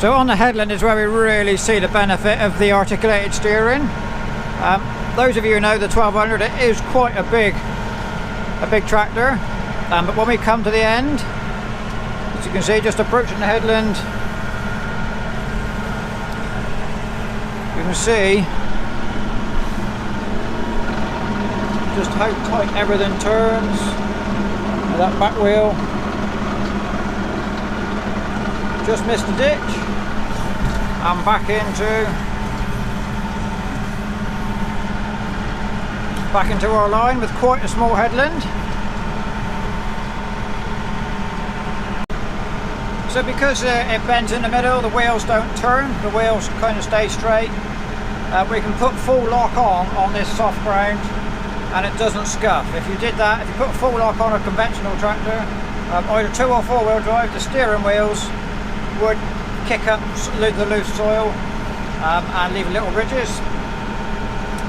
So on the headland is where we really see the benefit of the articulated steering. Those of you who know the 1200, it is quite a big tractor, but when we come to the end, as you can see, just approaching the headland, you can see just how tight everything turns. Now that back wheel just missed the ditch. I'm back into our line with quite a small headland. So because it bends in the middle, the wheels don't turn, the wheels kind of stay straight. We can put full lock on this soft ground and it doesn't scuff. If you did that, if you put full lock on a conventional tractor, either 2 or 4 wheel drive, the steering wheels would kick up the loose soil and leave little ridges.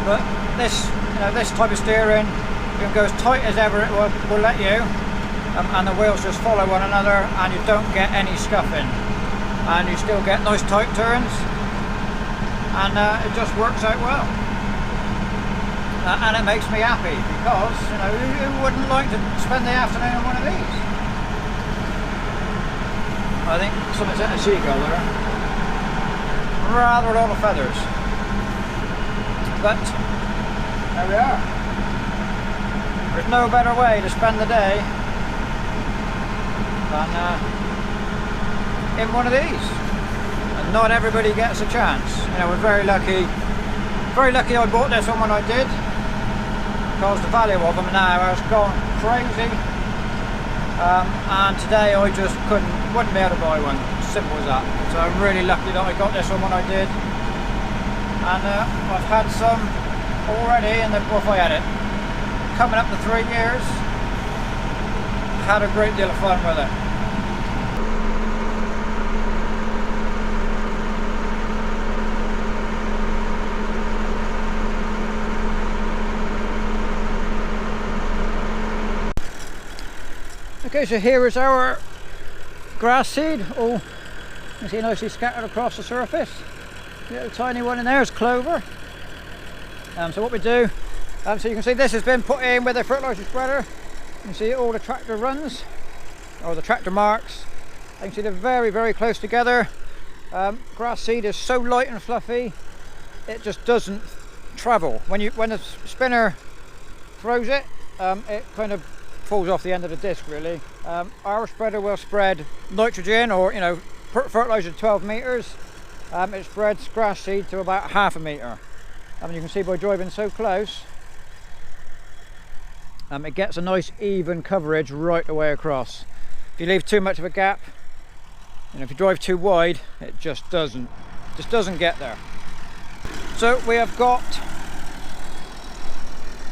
But this type of steering, you can go as tight as ever it will let you, and the wheels just follow one another, and you don't get any scuffing, and you still get nice tight turns, and it just works out well. And it makes me happy, because who wouldn't like to spend the afternoon on one of these? I think something's in a seagull there. Rather a lot of feathers. But there we are. There's no better way to spend the day than in one of these. And not everybody gets a chance. We're very lucky. Very lucky I bought this one when I did, because the value of them now has gone crazy. And today I just wouldn't be able to buy one. Simple as that. So I'm really lucky that I got this one when I did. And I've had some already, and if I had it coming up to 3 years, had a great deal of fun with it. Okay, so here is our grass seed, all you see nicely scattered across the surface. Little tiny one in there is clover. So what we do, so you can see this has been put in with a fertiliser spreader. You can see all the tractor runs, or the tractor marks. You can see they're very, very close together. Grass seed is so light and fluffy, it just doesn't travel. When the spinner throws it, it kind of falls off the end of the disc really. Our spreader will spread nitrogen, or fertiliser 12 metres. It spreads grass seed to about ½ metre. You can see by driving so close, it gets a nice even coverage right the way across. If you leave too much of a gap, if you drive too wide, it just doesn't get there. So we have got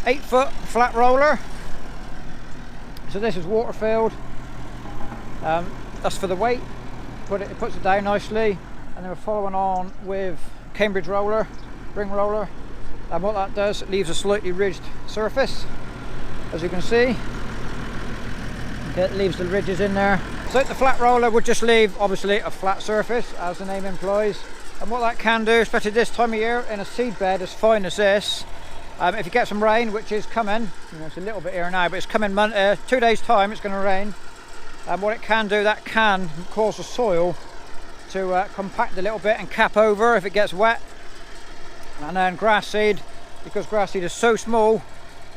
8-foot flat roller. So this is water filled. That's for the weight. It puts it down nicely, and then we're following on with Cambridge roller, ring roller, and what that does, it leaves a slightly ridged surface, as you can see. It leaves the ridges in there. So the flat roller would just leave, obviously, a flat surface, as the name implies. And what that can do, especially this time of year, in a seed bed as fine as this, if you get some rain, which is coming, it's a little bit here now, but it's coming 2 days time, it's going to rain. And what it can do, that can cause the soil to compact a little bit and cap over if it gets wet. And then grass seed, because grass seed is so small,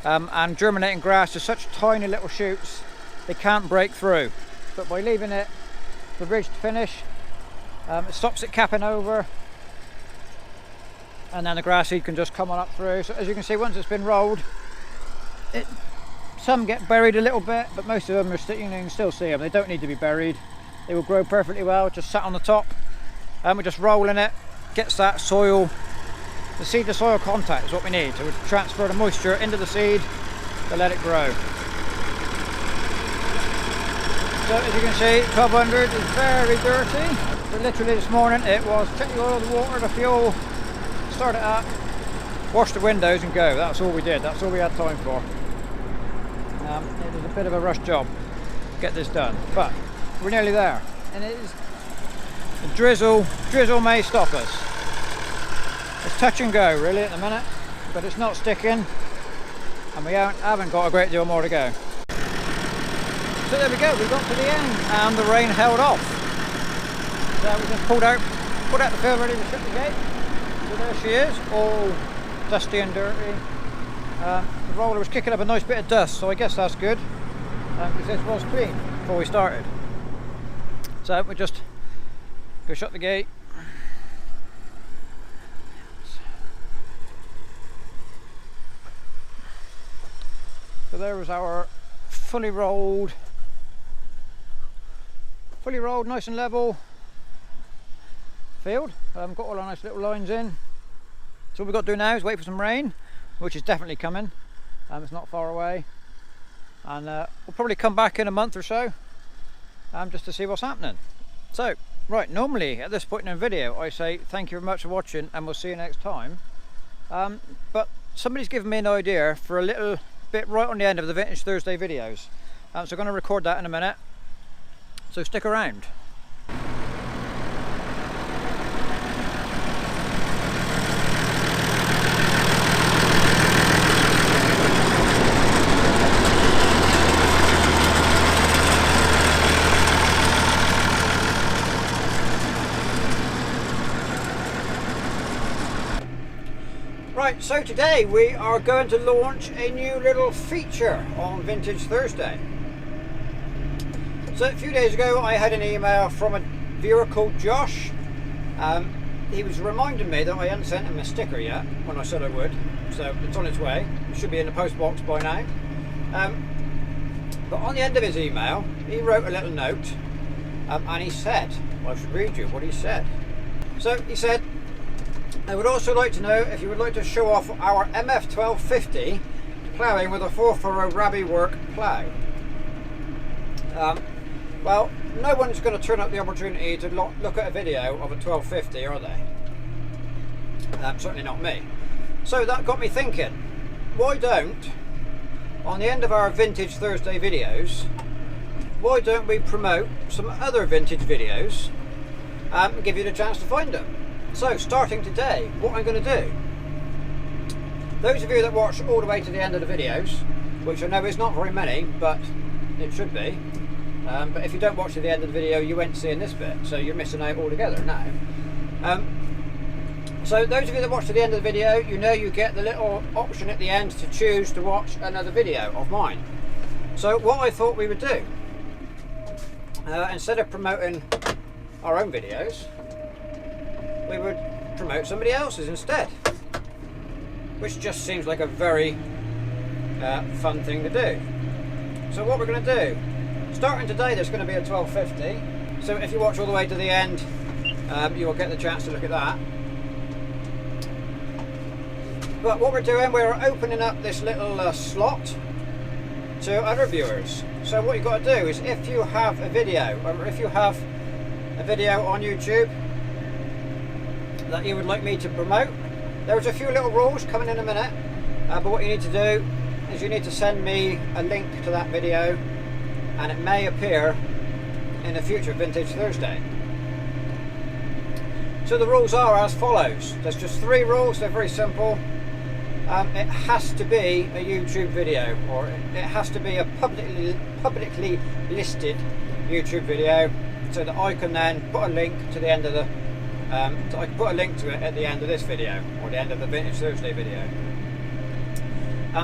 and germinating grass is such tiny little shoots, they can't break through. But by leaving it the ridged finish, it stops it capping over, and then the grass seed can just come on up through. So as you can see, once it's been rolled, some get buried a little bit, but most of them are you can still see them. They don't need to be buried. They will grow perfectly well, just sat on the top. We're just rolling it, gets that soil, the seed to soil contact is what we need to transfer the moisture into the seed to let it grow. So as you can see, 1200 is very dirty. But literally this morning it was check the oil, the water, the fuel, start it up, wash the windows and go. That's all we did, that's all we had time for. It was a bit of a rush job to get this done, but we're nearly there. And it is The drizzle may stop us. It's touch and go really at the minute, but it's not sticking, and we haven't got a great deal more to go. So there we go, we got to the end and the rain held off. So we just pulled out the field ready to shut the gate. So there she is, all dusty and dirty. The roller was kicking up a nice bit of dust, so I guess that's good, because this was clean before we started. So we just go shut the gate. So there was our fully rolled, nice and level field. Got all our nice little lines in. So what we've got to do now is wait for some rain, which is definitely coming. It's not far away, and we'll probably come back in a month or so, just to see what's happening. So, right, normally at this point in the video I say thank you very much for watching and we'll see you next time. But somebody's given me an idea for a little bit right on the end of the Vintage Thursday videos. So I'm going to record that in a minute, so stick around. Right, so today we are going to launch a new little feature on Vintage Thursday. So a few days ago I had an email from a viewer called Josh. He was reminding me that I hadn't sent him a sticker yet when I said I would, so it's on its way. It should be in the post box by now. But on the end of his email he wrote a little note, and he said, well, I should read you what he said. So he said, I would also like to know if you would like to show off our MF1250 ploughing with a 4-furrow Rabby work plough. Well, no one's going to turn up the opportunity to look at a video of a 1250, are they? Certainly not me. So that got me thinking, why don't, on the end of our Vintage Thursday videos, why don't we promote some other vintage videos and give you the chance to find them? So starting today, what I'm going to do, those of you that watch all the way to the end of the videos, which I know is not very many, but it should be, but if you don't watch to the end of the video you won't see in this bit, so you're missing out altogether now. So those of you that watch to the end of the video, you know you get the little option at the end to choose to watch another video of mine. So what I thought we would do, instead of promoting our own videos, we would promote somebody else's instead, which just seems like a very fun thing to do. So what we're going to do, starting today there's going to be a 1250, so if you watch all the way to the end you will get the chance to look at that. But what we're doing, we're opening up this little slot to other viewers. So what you've got to do is, if you have a video, or if you have a video on YouTube that you would like me to promote, there's a few little rules coming in a minute, but what you need to do is you need to send me a link to that video, and it may appear in a future Vintage Thursday. So the rules are as follows. There's just 3 rules, they're very simple. It has to be a YouTube video, or it has to be a publicly listed YouTube video, so that I can then put a link to the end of the so I can put a link to it at the end of this video, or the end of the Vintage Thursday video.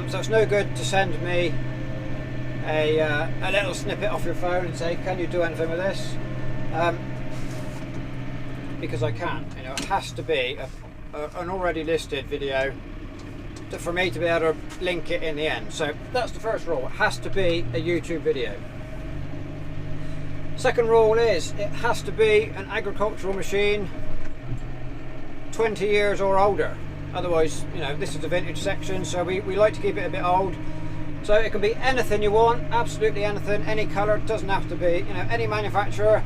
So it's no good to send me a little snippet off your phone and say, can you do anything with this? Because I can't. You know, it has to be an already listed video for me to be able to link it in the end. So that's the first rule. It has to be a YouTube video. Second rule is it has to be an agricultural machine 20 years or older. Otherwise, you know, this is the vintage section, so we like to keep it a bit old. So it can be anything you want, absolutely anything, any colour. It doesn't have to be, you know, any manufacturer.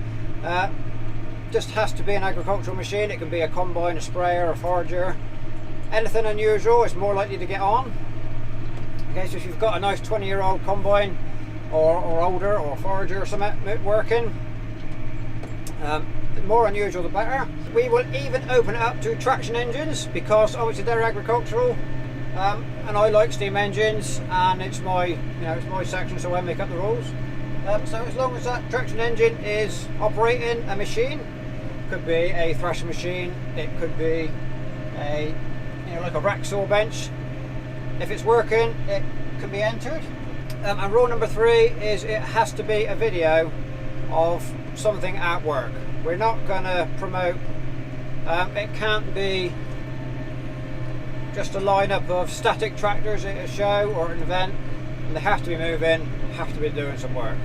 Just has to be an agricultural machine. It can be a combine, a sprayer, a forager. Anything unusual is more likely to get on. Okay, so if you've got a nice 20-year-old combine or older, or forager or something working, the more unusual the better. We will even open it up to traction engines, because obviously they're agricultural, and I like steam engines, and it's my, it's my section, so I make up the rules. So as long as that traction engine is operating a machine, could be a thrashing machine, it could be a, like a rack saw bench. If it's working, it can be entered. And rule number 3 is it has to be a video of something at work. We're not going to promote, it can't be just a lineup of static tractors at a show or an event, and they have to be moving, have to be doing some work.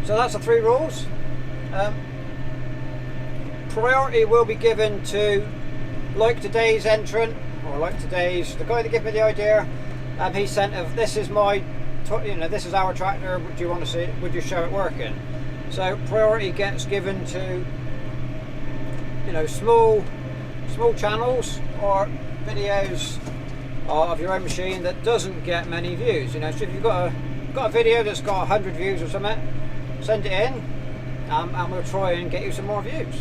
So that's the 3 rules. Priority will be given to, like today's entrant, or like today's, the guy that gave me the idea, he sent of, this is my, this is our tractor, do you want to see it, would you show it working? So priority gets given to, small channels or videos of your own machine that doesn't get many views. So if you've got a video that's got 100 views or something, send it in, and we'll try and get you some more views.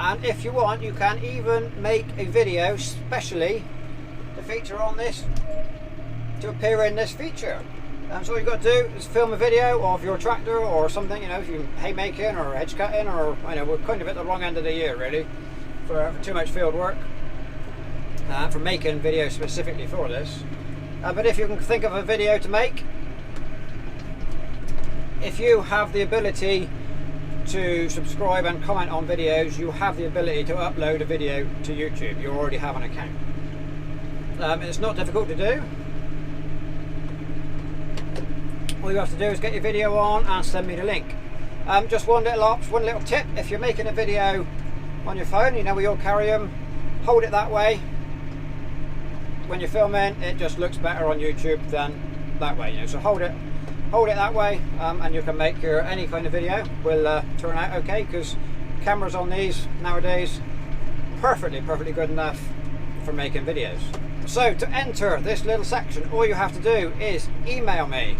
And if you want, you can even make a video specially to feature on this, to appear in this feature. So all you've got to do is film a video of your tractor or something, if you're haymaking or edge cutting, or we're kind of at the wrong end of the year really for too much field work, for making videos specifically for this. But if you can think of a video to make, if you have the ability to subscribe and comment on videos, you have the ability to upload a video to YouTube. You already have an account. It's not difficult to do. All you have to do is get your video on and send me the link. Just one little tip: if you're making a video on your phone, we all carry them, hold it that way. When you're filming, it just looks better on YouTube than that way. So hold it that way, and you can make your any kind of video will turn out okay, because cameras on these nowadays perfectly good enough for making videos. So to enter this little section, all you have to do is email me.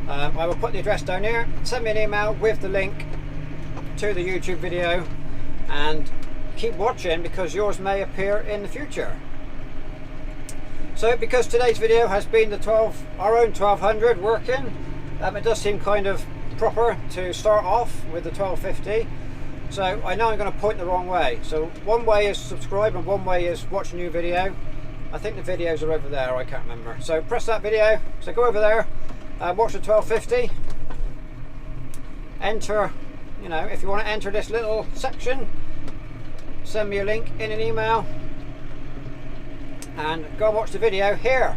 I will put the address down here. Send me an email with the link to the YouTube video, and keep watching, because yours may appear in the future. So because today's video has been our own 1200 working, it does seem kind of proper to start off with the 1250. So I know I'm going to point the wrong way. So one way is subscribe and one way is watch a new video. I think the videos are over there, I can't remember. So press that video, so go over there, watch the 1250, enter, if you want to enter this little section, send me a link in an email, and go and watch the video here.